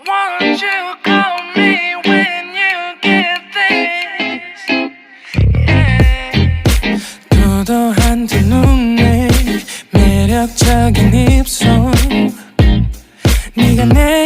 Won't you call me when you get this? Yeah. 도도한 두 눈에 매력적인 입술 네가 내